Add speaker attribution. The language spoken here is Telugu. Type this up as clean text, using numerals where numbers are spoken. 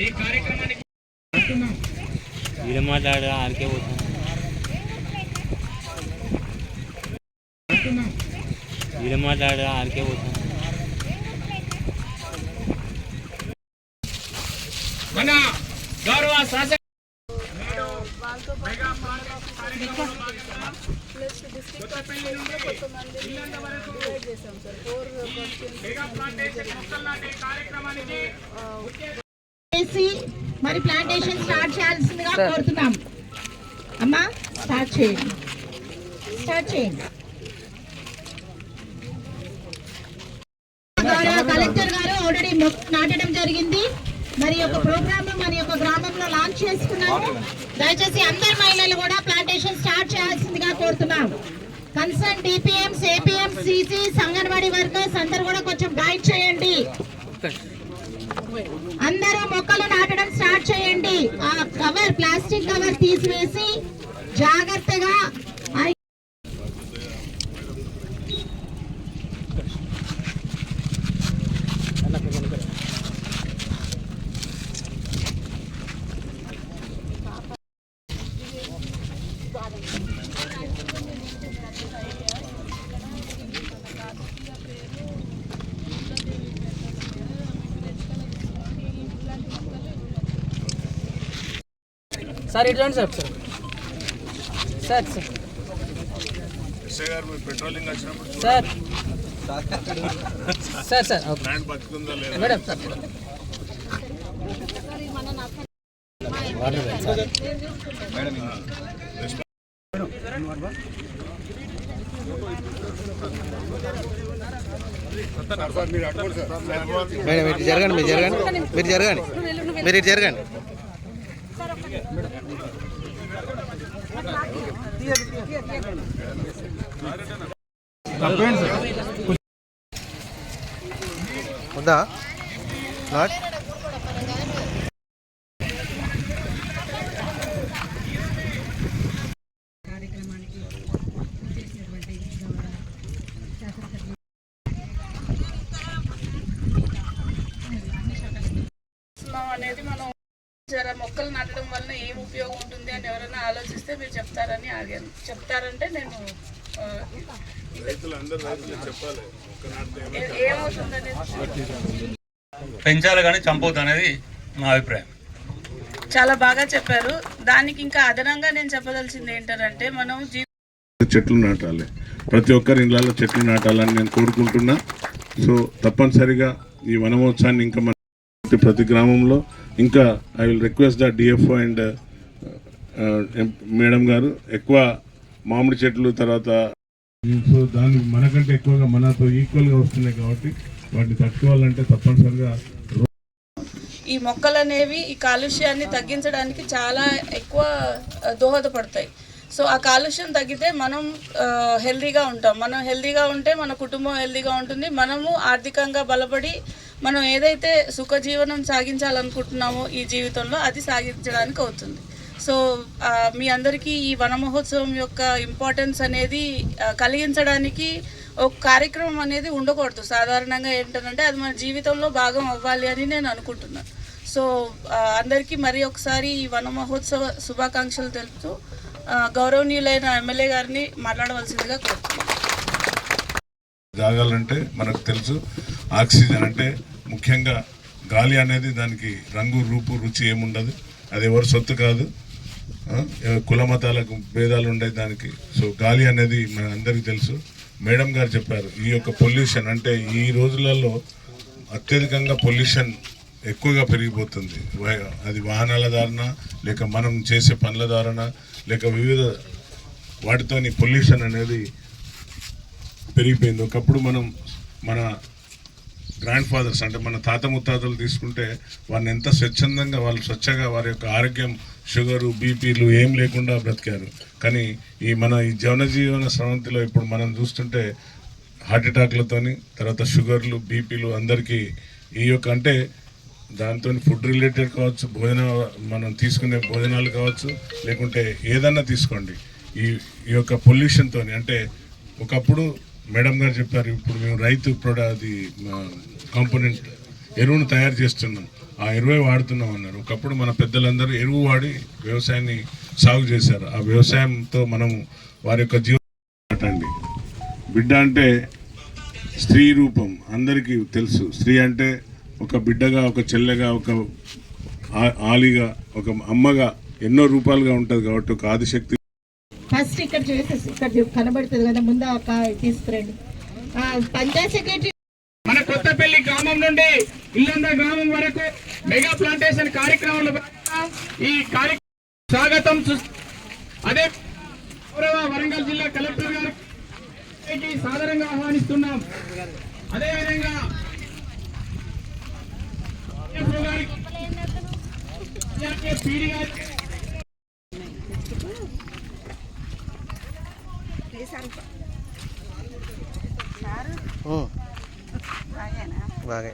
Speaker 1: ఈ కార్యక్రమానికి
Speaker 2: మాట్లాడ ఆడికే పోతాం మాట్లాడ ఆడికే పోతాం
Speaker 1: మన గౌరవ శాసన
Speaker 3: మరి ప్లాంటేషన్ స్టార్ట్ చేయాల్సిందిగా కోరుతున్నాం. అమ్మా స్టార్ట్ చేయండి. కలెక్టర్ గారు ఆల్రెడీ నాటడం జరిగింది. మరి యొక్క ప్రోగ్రామ్ మన యొక్క గ్రామంలో లాంచ్ చేసుకున్నాము. దయచేసి అందరు మహిళలు కూడా ప్లాంటేషన్ స్టార్ట్ చేయాల్సిందిగా కోరుతున్నాం. Concern DPMs, APM, CC, Anganwadi workers అందరు కూడా కొంచెం గైడ్ చేయండి. అందరూ మొక్కలు నాటడం స్టార్ట్ చేయండి. ఆ కవర్, ప్లాస్టిక్ కవర్ తీసివేసి జాగ్రత్తగా
Speaker 4: సార్ ఇటు రండి సార్. సార్
Speaker 5: ఎస్ఐ గారు మీరు పెట్రోలింగ్ వచ్చినప్పుడు
Speaker 4: సార్ సార్ సార్
Speaker 5: ల్యాండ్ బతుకుందా లేదా
Speaker 4: మేడం సార్
Speaker 2: మేడం ఇటు జరగండి, మీరు ఇటు జరగండి. ఉందా నాట్
Speaker 6: అనేది మనం జర మొక్కలు నాటడం వలన ఏం ఉపయోగం ఉంటుంది అని ఎవరైనా ఆలోచిస్తే మీరు చెప్తారని అడిగాను. చెప్తారంటే నేను ఏమవుతుంది
Speaker 7: పెంచాలి కానీ చంపొద్దు అనేది నా అభిప్రాయం.
Speaker 6: చాలా బాగా చెప్పారు. దానికి ఇంకా అదనంగా నేను చెప్పదలిచింది ఏంటంటే మనం
Speaker 5: చెట్లు నాటాలి, ప్రతి ఒక్కరి ఇళ్ళలో చెట్లు నాటాలని నేను కోరుకుంటున్నా. సో తప్పనిసరిగా ఈ వనమోత్సవాన్ని ఇంకా మన ప్రతి గ్రామంలో ఇంకా I will request the DFO and madam గారు ఎక్కువ మామిడి చెట్లు తర్వాత సో దాన్ని మనకంటే ఎక్కువగా మనతో ఈక్వల్గా వస్తున్నాయి కాబట్టి వాటిని తట్టుకోవాలంటే తప్పనిసరిగా
Speaker 6: ఈ మొక్కలు అనేవి ఈ కాలుష్యాన్ని తగ్గించడానికి చాలా ఎక్కువ దోహదపడతాయి. సో ఆ కాలుష్యం తగ్గితే మనం హెల్దీగా ఉంటాం. మనం హెల్దీగా ఉంటే మన కుటుంబం హెల్దీగా ఉంటుంది. మనము ఆర్థికంగా బలపడి మనం ఏదైతే సుఖజీవనం సాగించాలనుకుంటున్నామో ఈ జీవితంలో అది సాగించడానికి అవుతుంది. సో మీ అందరికీ ఈ వన మహోత్సవం యొక్క ఇంపార్టెన్స్ అనేది కలిగించడానికి ఒక కార్యక్రమం అనేది ఉండకూడదు. సాధారణంగా ఏంటంటే అది మన జీవితంలో భాగం అవ్వాలి అని నేను అనుకుంటున్నాను. సో అందరికీ మరి ఒకసారి ఈ వన మహోత్సవ శుభాకాంక్షలు తెలుపుతూ గౌరవనీయులైన ఎమ్మెల్యే గారిని మాట్లాడవలసిందిగా కోరుతున్నాను.
Speaker 5: జాగాలంటే మనకు తెలుసు ఆక్సిజన్ అంటే ముఖ్యంగా గాలి అనేది దానికి రంగు, రూపు, రుచి ఏముండదు. అది ఎవరి సొత్తు కాదు. కుల మతాలకు భేదాలు ఉండే దానికి. సో గాలి అనేది మన అందరికీ తెలుసు. మేడం గారు చెప్పారు ఈ యొక్క పొల్యూషన్ అంటే ఈ రోజులలో అత్యధికంగా పొల్యూషన్ ఎక్కువగా పెరిగిపోతుంది. అది వాహనాల ద్వారా లేక మనం చేసే పనుల ద్వారా లేక వివిధ వాటితోని పొల్యూషన్ అనేది పెరిగిపోయింది. ఒకప్పుడు మనం మన గ్రాండ్ ఫాదర్స్ అంటే మన తాత ముత్తాతలు తీసుకుంటే వారిని ఎంత స్వచ్ఛందంగా వాళ్ళు స్వచ్ఛంగా వారి యొక్క ఆరోగ్యం షుగరు, బీపీలు ఏం లేకుండా బ్రతికారు. కానీ ఈ జనజీవన స్రవంతిలో ఇప్పుడు మనం చూస్తుంటే హార్ట్ అటాక్లతోని తర్వాత షుగర్లు, బీపీలు అందరికీ ఈ యొక్క అంటే దాంతో ఫుడ్ రిలేటెడ్ కావచ్చు, మనం తీసుకునే భోజనాలు కావచ్చు, లేకుంటే ఏదన్నా తీసుకోండి ఈ యొక్క పొల్యూషన్తో. అంటే ఒకప్పుడు మేడం గారు చెప్పారు ఇప్పుడు మేము రైతు అది కాంపోనెంట్ ఎరువును తయారు చేస్తున్నాం. ఆ ఎరువే వాడుతున్నాం అన్నారు. ఒకప్పుడు మన పెద్దలందరూ ఎరువు వాడి వ్యవసాయాన్ని సాగు చేశారు. ఆ వ్యవసాయంతో మనం వారి యొక్క జీవనం అండి. బిడ్డ అంటే స్త్రీ రూపం అందరికీ తెలుసు. స్త్రీ అంటే ఒక బిడ్డగా, ఒక చెల్లెగా, ఒక ఆలిగా, ఒక అమ్మగా ఎన్నో రూపాలుగా ఉంటుంది. కాబట్టి ఒక ఆదిశక్తి.
Speaker 3: ఫస్ట్ ఇక్కడ చేసేసి ఇక్కడ కనబడుతుంది కదా, ముందు తీసుకురండి. పంచాయత్ సెక్రటరీ
Speaker 1: మన కొత్తపల్లి గ్రామం నుండి ఇల్లంద గ్రామం వరకు మెగా ప్లాంటేషన్ కార్యక్రమంలో ఈ కార్యక్రమం స్వాగతం. అదే వరంగల్ జిల్లా కలెక్టర్ గారికి సాదరంగా ఆహ్వానిస్తున్నాం. అదేవిధంగా పీడి గారి
Speaker 2: బాగా